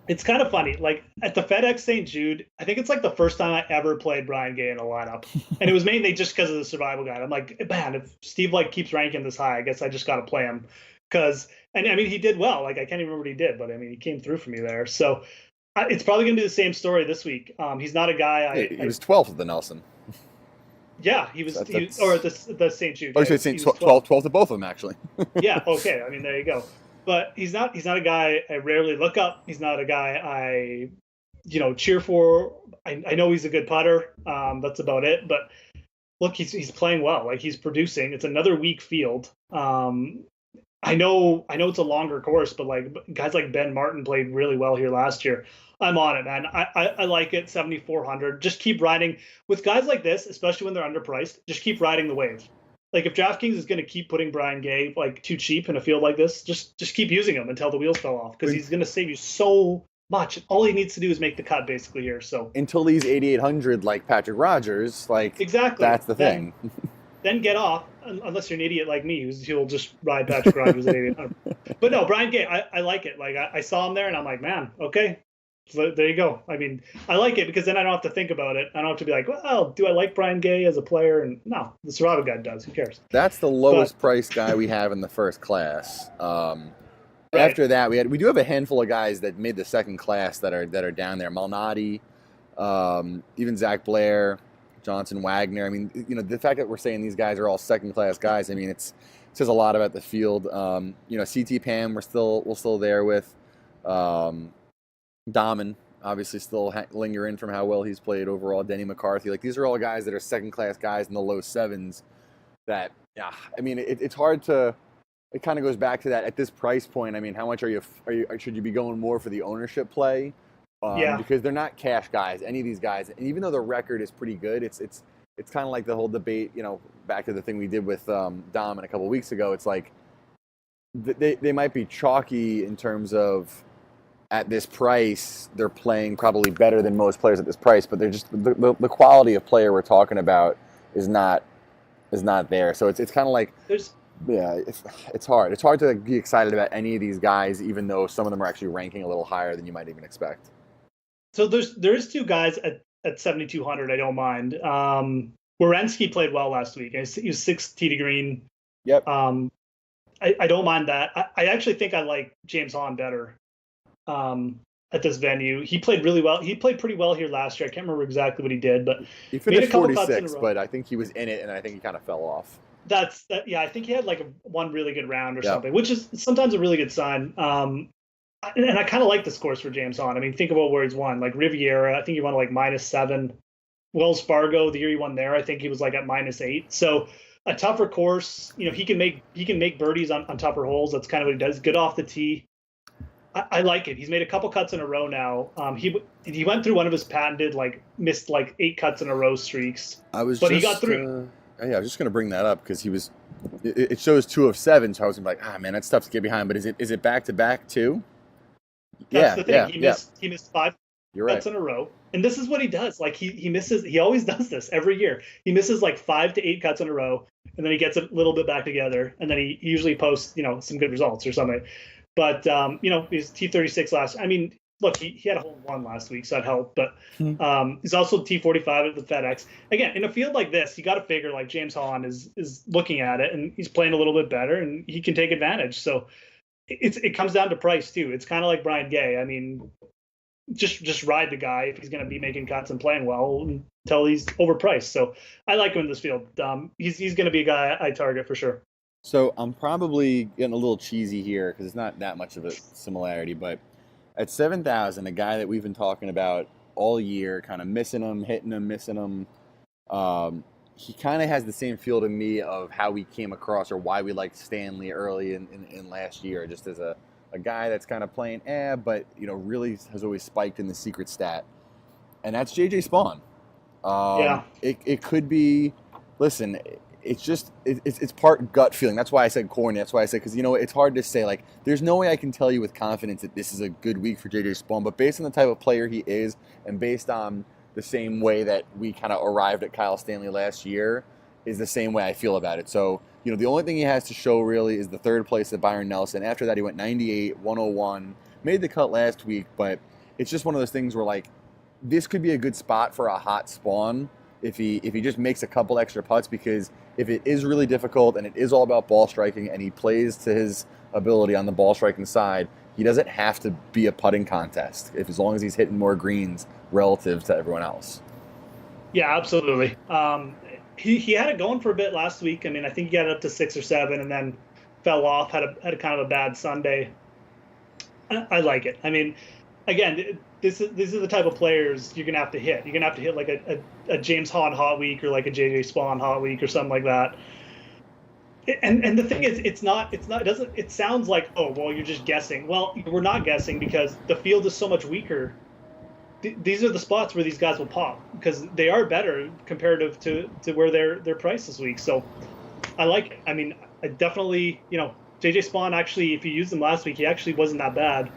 It's kind of funny. Like, at the FedEx St. Jude, I think it's like the first time I ever played Brian Gay in a lineup. And it was mainly just because of the survival guide. I'm like, man, if Steve, keeps ranking this high, I guess I just got to play him. Because, and I mean, he did well. Like, I can't even remember what he did. But, I mean, he came through for me there. So – it's probably going to be the same story this week. He's not a guy. He was 12th at the Nelson. Yeah, he was, or at the St. Jude. Oh, you said 12th to both of them, actually. Yeah, okay. I mean, there you go. But he's not a guy I rarely look up. He's not a guy I, cheer for. I know he's a good putter. That's about it. But look, he's playing well. Like, he's producing. It's another weak field. I know it's a longer course, but guys like Ben Martin played really well here last year. I'm on it, man. I like it. 7,400. Just keep riding with guys like this, especially when they're underpriced. Just keep riding the wave. Like, if DraftKings is going to keep putting Brian Gay too cheap in a field like this, just keep using him until the wheels fell off, because he's going to save you so much. All he needs to do is make the cut basically here. So until he's 8,800 like Patrick Rogers, exactly, that's the thing. Then get off, unless you're an idiot like me, who'll just ride Patrick Rogers at 8,800. But no, Brian Gay, I like it. I saw him there, and I'm like, man, okay. So there you go. I mean, I like it because then I don't have to think about it. I don't have to be like, well, do I like Brian Gay as a player? And no, the survival guide does. Who cares? That's the lowest price guy we have in the first class. Right. After that, we do have a handful of guys that made the second class that are down there. Malnati, even Zach Blair, Johnson Wagner. I mean, the fact that we're saying these guys are all second class guys, I mean, it says a lot about the field. CT Pam, we're still there with. Dahmen, obviously, still lingering from how well he's played overall. Denny McCarthy, these are all guys that are second-class guys in the low sevens. That, yeah, I mean, it's hard to. It kind of goes back to that at this price point. I mean, how much should you be going more for the ownership play? Yeah. Because they're not cash guys. Any of these guys, and even though the record is pretty good, it's kind of like the whole debate. Back to the thing we did with Dom a couple of weeks ago. It's like they might be chalky in terms of. At this price, they're playing probably better than most players at this price, but they're just the quality of player we're talking about is not there. So it's kind of like it's hard. It's hard to be excited about any of these guys, even though some of them are actually ranking a little higher than you might even expect. So there's two guys at 7,200 I don't mind. Werenski played well last week. He was 6 tee to green. Yep. I don't mind that. I actually think I like James Hahn better. At this venue, he played really well. He played pretty well here last year. I can't remember exactly what he did, but he finished 46. But I think he was in it, and I think he kind of fell off. Yeah, I think he had one really good round or something, which is sometimes a really good sign. And I kind of like this course for James Hahn. I mean, think about where he's won. Riviera, I think he won -7. Wells Fargo, the year he won there, I think he was at -8. So a tougher course. He can make birdies on tougher holes. That's kind of what he does. Good off the tee. I like it. He's made a couple cuts in a row now. He went through one of his patented missed 8 cuts in a row streaks. He got through. I was just going to bring that up because it shows 2 of 7. So I was like, man, that's tough to get behind. But is it back to back too? That's the thing. He missed 5 You're cuts in a row, and this is what he does. He misses. He always does this every year. He misses 5 to 8 cuts in a row, and then he gets a little bit back together, and then he usually posts some good results or something. But, he's T36 last. I mean, look, he had a hole in one last week, so that helped. But Hmm. he's also T45 at the FedEx. Again, in a field like this, you got to figure like James Hahn is looking at it and he's playing a little bit better and he can take advantage. So it comes down to price too. It's kind of like Brian Gay. I mean, just ride the guy if he's going to be making cuts and playing well until he's overpriced. So I like him in this field. He's going to be a guy I target for sure. So I'm probably getting a little cheesy here because it's not that much of a similarity, but at 7,000, a guy that we've been talking about all year, kind of missing him, hitting him, missing him. He kind of has the same feel to me of how we came across or why we liked Stanley early in last year, just as a guy that's kind of playing but really has always spiked in the secret stat, and that's JJ Spawn. Yeah. It could be. Listen, it's just it's part gut feeling. That's why I said corny. That's why I said because it's hard to say. Like, there's no way I can tell you with confidence that this is a good week for JJ Spawn. But based on the type of player he is, and based on the same way that we kind of arrived at Kyle Stanley last year, is the same way I feel about it. So the only thing he has to show really is the third place at Byron Nelson. After that, he went 98, 101, made the cut last week. But it's just one of those things where like this could be a good spot for a hot Spawn if he just makes a couple extra putts, because if it is really difficult and it is all about ball striking and he plays to his ability on the ball striking side, he doesn't have to be a putting contest as long as he's hitting more greens relative to everyone else. Yeah, absolutely. He had it going for a bit last week. I mean, I think he got it up to 6 or 7 and then fell off, had a kind of a bad Sunday. I like it. I mean, again, these are the type of players you're gonna have to hit. You're gonna have to hit like a James Hahn hot week or like a JJ Spawn hot week or something like that. And the thing is, it sounds like, oh well, you're just guessing. Well, we're not guessing because the field is so much weaker. These are the spots where these guys will pop because they are better comparative to where their price this week. So I like it. I mean, I definitely, JJ Spawn actually, if you used him last week, he actually wasn't that bad.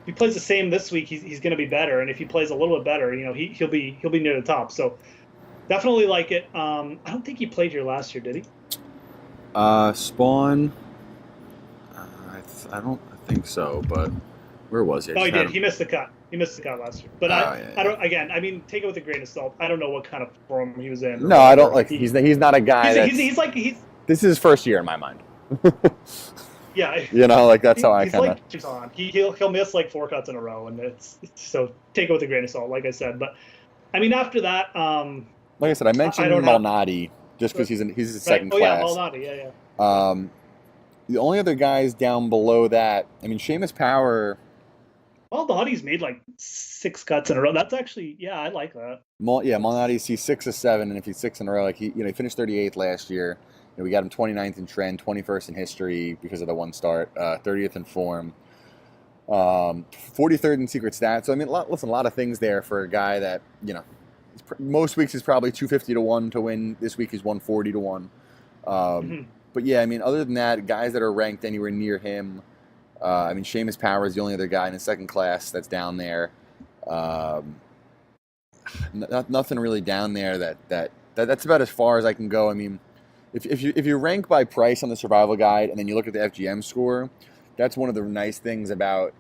If he plays the same this week, he's going to be better, and if he plays a little bit better, he'll be near the top. So definitely like it. I don't think he played here last year, did he? Spawn. I don't think so, but where was he? Oh, he did. He missed the cut. He missed the cut last year. But I don't. Again, I mean, take it with a grain of salt. I don't know what kind of form he was in. No, I don't like. He's not a guy. He's This is his first year in my mind. Yeah, like that's how I kind of. He's on. He'll miss like 4 cuts in a row, and it's so take it with a grain of salt, like I said. But I mean, after that, like I said, I mentioned Malnati just because he's his second class. Oh yeah, Malnati, yeah. The only other guys down below that, I mean, Seamus Power. Malnati's made like 6 cuts in a row. That's actually, I like that. Malnati's he's 6 of 7, and if he's 6 in a row, like he finished 38th last year. We got him 29th in trend, 21st in history because of the one start, 30th in form, 43rd in secret stats. So I mean, a lot of things there for a guy that most weeks is probably 250 to 1 to win. This week he's 140 to 1. But yeah, I mean, other than that, guys that are ranked anywhere near him. I mean, Seamus Power is the only other guy in the second class that's down there. Nothing really down there that's about as far as I can go. I mean, if you rank by price on the survival guide and then you look at the FGM score, that's one of the nice things about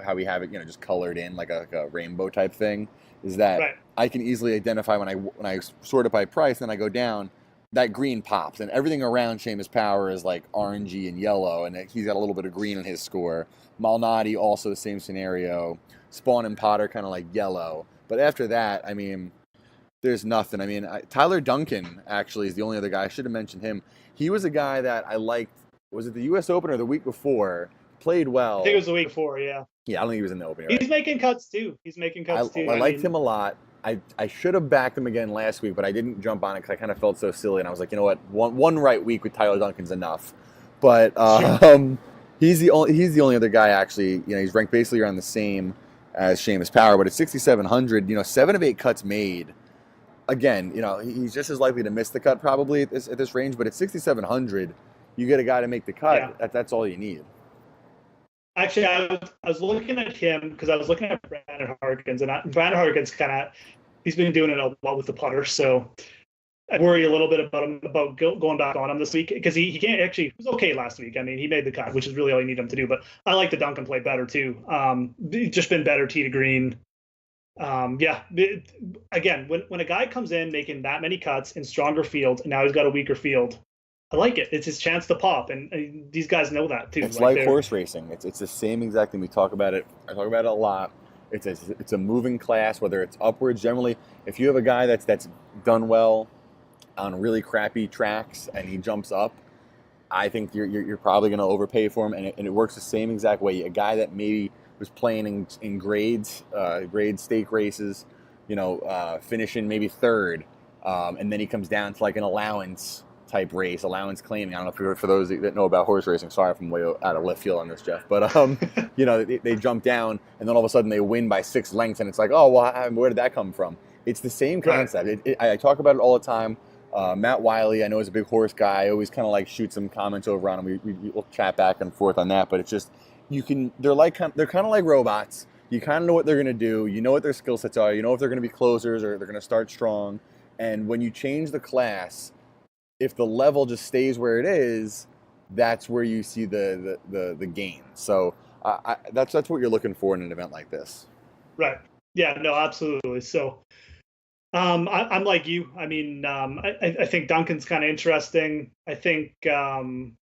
how we have it, just colored in like a rainbow type thing, is that right. I can easily identify when I sort it by price, then I go down, that green pops, and everything around Seamus Power is like orangey and yellow, and he's got a little bit of green in his score. Malnati also the same scenario. Spawn and Potter kind of like yellow, but after that, I mean, there's nothing. I mean, Tyler Duncan actually is the only other guy. I should have mentioned him. He was a guy that I liked. Was it the U.S. Open or the week before? Played well. I think it was the week before, yeah. Yeah, I don't think he was in the Open. He's making cuts too. I liked him a lot. I should have backed him again last week, but I didn't jump on it because I kind of felt so silly, and I was like, you know what, one right week with Tyler Duncan's enough. But he's the only other guy actually. He's ranked basically around the same as Seamus Power, but at 6,700, 7 of 8 cuts made. Again, he's just as likely to miss the cut probably at this range, but at 6,700, you get a guy to make the cut. Yeah. That's all you need. Actually, I was looking at him because I was looking at Brandon Harkins, and Brandon Harkins he's been doing it a lot with the putter. So I worry a little bit about him going back on him this week because he can't actually. He was okay last week. I mean, he made the cut, which is really all you need him to do. But I like the Duncan play better too. Just been better tee to green. Again, when a guy comes in making that many cuts in stronger fields, and now he's got a weaker field, I like it. It's his chance to pop, and these guys know that too. It's like horse racing. It's the same exact thing. We talk about it. I talk about it a lot. It's a moving class, whether it's upwards. Generally, if you have a guy that's done well on really crappy tracks and he jumps up, I think you're probably going to overpay for him, and it works the same exact way. A guy that maybe was playing in grade stake races, finishing maybe third, and then he comes down to like an allowance type race, allowance claiming. I don't know if you're, for those that know about horse racing. Sorry if I'm way out of left field on this, Jeff. But they jump down, and then all of a sudden they win by 6 lengths, and it's like, oh well, where did that come from? It's the same concept. Right. I talk about it all the time. Matt Wiley, I know, is a big horse guy. I always kind of like shoot some comments over on him. We'll chat back and forth on that. But it's just they're kind of like robots. You kind of know what they're going to do. You know what their skill sets are. You know if they're going to be closers or they're going to start strong. And when you change the class, if the level just stays where it is, that's where you see the gain. So that's what you're looking for in an event like this. Right. Yeah. No. Absolutely. So. I'm like you. I mean, I think Duncan's kind of interesting. I think going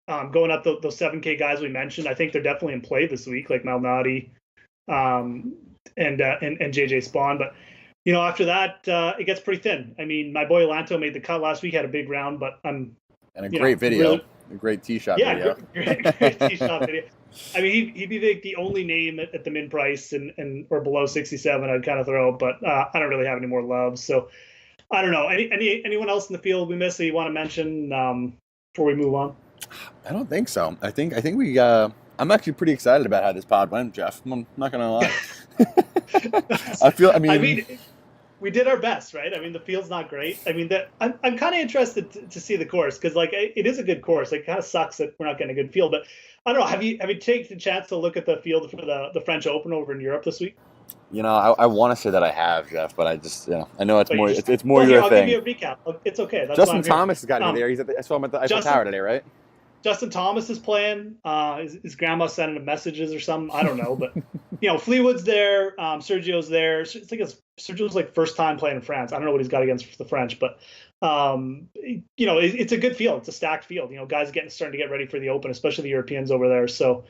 up those 7K guys we mentioned, I think they're definitely in play this week, like Malnati and JJ Spawn. But after that, it gets pretty thin. I mean, my boy Lanto made the cut last week, had a big round, but and a great video, a great tee shot video. Great tee shot video. I mean, he'd be the only name at the min price and or below 67 I'd kind of throw, but I don't really have any more love. So I don't know. Anyone else in the field we missed that you want to mention before we move on? I don't think so. I think we. I'm actually pretty excited about how this pod went, Jeff. I'm not gonna lie. I mean, we did our best, right? I mean, the field's not great. I mean, I'm kind of interested to see the course because, like, it is a good course. It kind of sucks that we're not getting a good field, but I don't know. Have you taken the chance to look at the field for the French Open over in Europe this week? I want to say that I have, Jeff, but I just, I know it's more. It's more your I'll thing. Give you a recap. It's okay. That's Justin Thomas has got to be there. I saw him at the Eiffel Tower today, right? Justin Thomas is playing. His grandma sending him messages or something. I don't know, but Fleetwood's there. Sergio's there. It's like Sergio's like first time playing in France. I don't know what he's got against the French, but it's a good field. It's a stacked field. Guys starting to get ready for the Open, especially the Europeans over there. So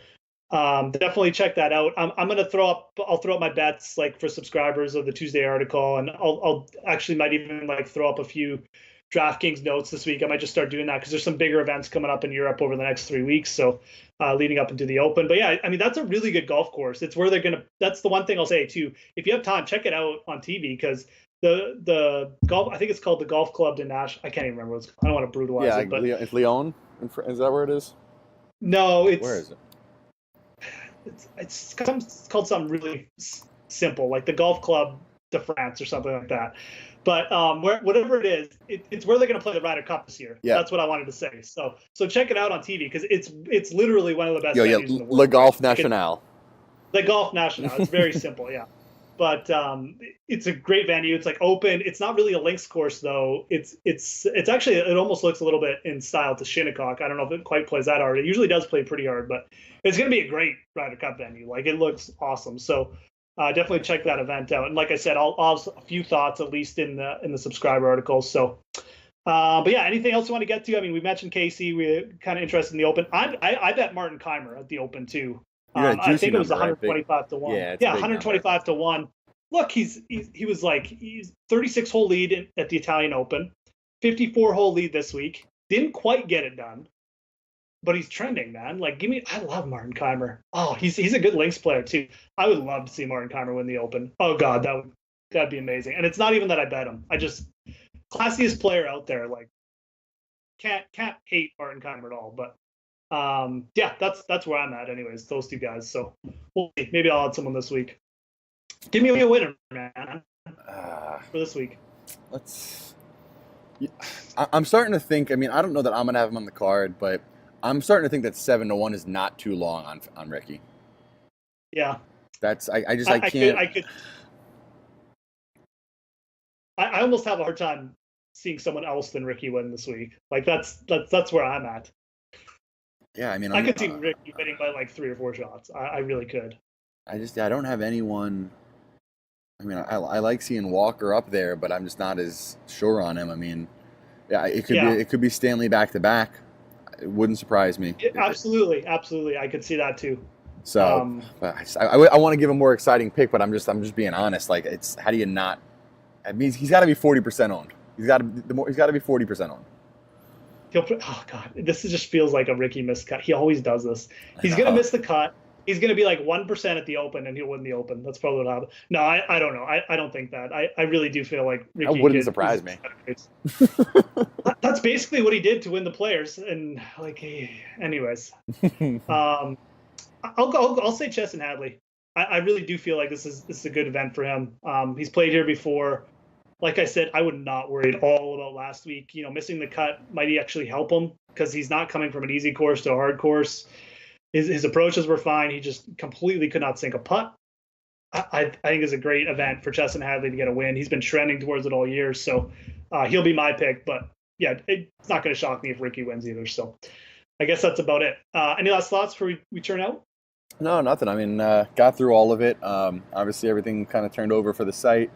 definitely check that out. I'm gonna I'll throw up my bets like for subscribers of the Tuesday article, and I'll actually might even like throw up a few DraftKings notes this week. I might just start doing that because there's some bigger events coming up in Europe over the next 3 weeks. So leading up into the Open. But yeah, I mean, that's a really good golf course. It's where that's the one thing I'll say too. If you have time, check it out on TV because the golf, I think it's called the Golf Club de Nash. I can't even remember what it's called. I don't want to brutalize it. But it's Lyon. Is that where it is? No, where is it? It's called something really simple, like the Golf Club de France or something like that. But whatever it is, it's where they're going to play the Ryder Cup this year. Yeah. That's what I wanted to say. So check it out on TV because it's literally one of the best venues in the world. Le Golf National. The Golf National. It's very simple, yeah. But it's a great venue. It's like open. It's not really a links course though. It's actually, it almost looks a little bit in style to Shinnecock. I don't know if it quite plays that hard. It usually does play pretty hard, but it's going to be a great Ryder Cup venue. Like it looks awesome. So definitely check that event out. And like I said, I'll have a few thoughts at least in the subscriber articles. So, but yeah, anything else you want to get to? I mean, we mentioned Casey. We're kind of interested in the Open. I bet Martin Keimer at the Open too. I think it was 125 to 1. Yeah, 125 to 1. Look, he was like, he's 36 hole lead at the Italian Open, 54 hole lead this week. Didn't quite get it done, but he's trending, man. Like, I love Martin Keimer. Oh, he's a good links player too. I would love to see Martin Keimer win the Open. Oh God, that'd be amazing. And it's not even that I bet him. I just classiest player out there. Like, can't hate Martin Keimer at all. But yeah, that's where I'm at. Anyways, those two guys. So we'll see. Maybe I'll add someone this week. Give me a winner, man, for this week. I'm starting to think. I mean, I don't know that I'm gonna have him on the card, but I'm starting to think that 7 to 1 is not too long on Ricky. Yeah, that's I can't. I almost have a hard time seeing someone else than Ricky win this week. Like that's where I'm at. Yeah, I mean, I could see Ricky winning by like 3 or 4 shots. I really could. I don't have anyone. I mean, I like seeing Walker up there, but I'm just not as sure on him. I mean, yeah, it could be Stanley back to back. It wouldn't surprise me. Absolutely. I could see that too. So, but I want to give a more exciting pick, but I'm just being honest. Like, it's how do you not? It means he's got to be 40% owned. He's got to be 40% owned. Oh God, this just feels like a Ricky miscut. He always does this. He's gonna miss the cut. He's gonna be like 1% at the Open, and he'll win the Open. That's probably what happened. No, I don't know. I don't think that. I really do feel like Ricky. That wouldn't surprise me. That's basically what he did to win the Players, and like, anyways. I'll say Chesson Hadley. I really do feel like this is a good event for him. He's played here before. Like I said, I would not worry at all about last week. Missing the cut might actually help him because he's not coming from an easy course to a hard course. His approaches were fine. He just completely could not sink a putt. I think it's a great event for Chesson Hadley to get a win. He's been trending towards it all year, so he'll be my pick. But yeah, it's not going to shock me if Ricky wins either. So I guess that's about it. Any last thoughts before we turn out? No, nothing. I mean, got through all of it. Obviously, everything kind of turned over for the site.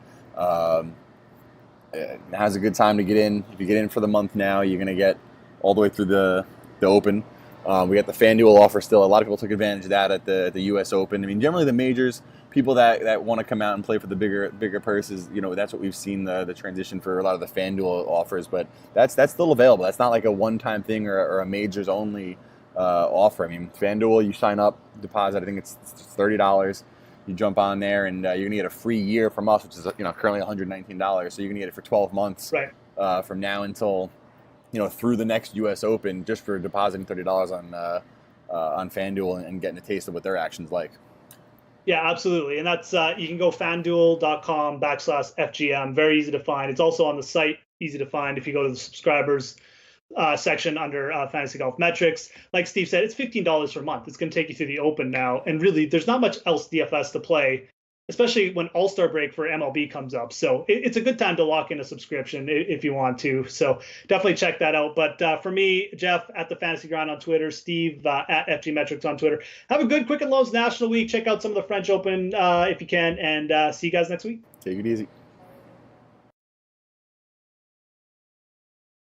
Now's a good time to get in. If you get in for the month now, you're going to get all the way through the Open. We got the FanDuel offer still. A lot of people took advantage of that at the U.S. Open. I mean, generally the majors, people that want to come out and play for the bigger purses, that's what we've seen the transition for a lot of the FanDuel offers. But that's still available. That's not like a one-time thing or a majors only offer. I mean, FanDuel, you sign up, deposit. I think it's $30. You jump on there, and you're gonna get a free year from us, which is currently $119. So you're gonna get it for 12 months, right, from now until through the next U.S. Open, just for depositing $30 on FanDuel and getting a taste of what their action's like. Yeah, absolutely, and that's you can go fanduel.com/FGM. Very easy to find. It's also on the site, easy to find if you go to the subscribers section under Fantasy Golf Metrics. Like Steve said, it's $15 per month. It's going to take you through the Open now, and really, there's not much else DFS to play, especially when All-Star break for MLB comes up. So it's a good time to lock in a subscription if you want to. So definitely check that out. But for me, Jeff at the Fantasy Grind on Twitter, Steve at FG Metrics on Twitter. Have a good Quicken Loans National Week. Check out some of the French Open if you can, and see you guys next week. Take it easy.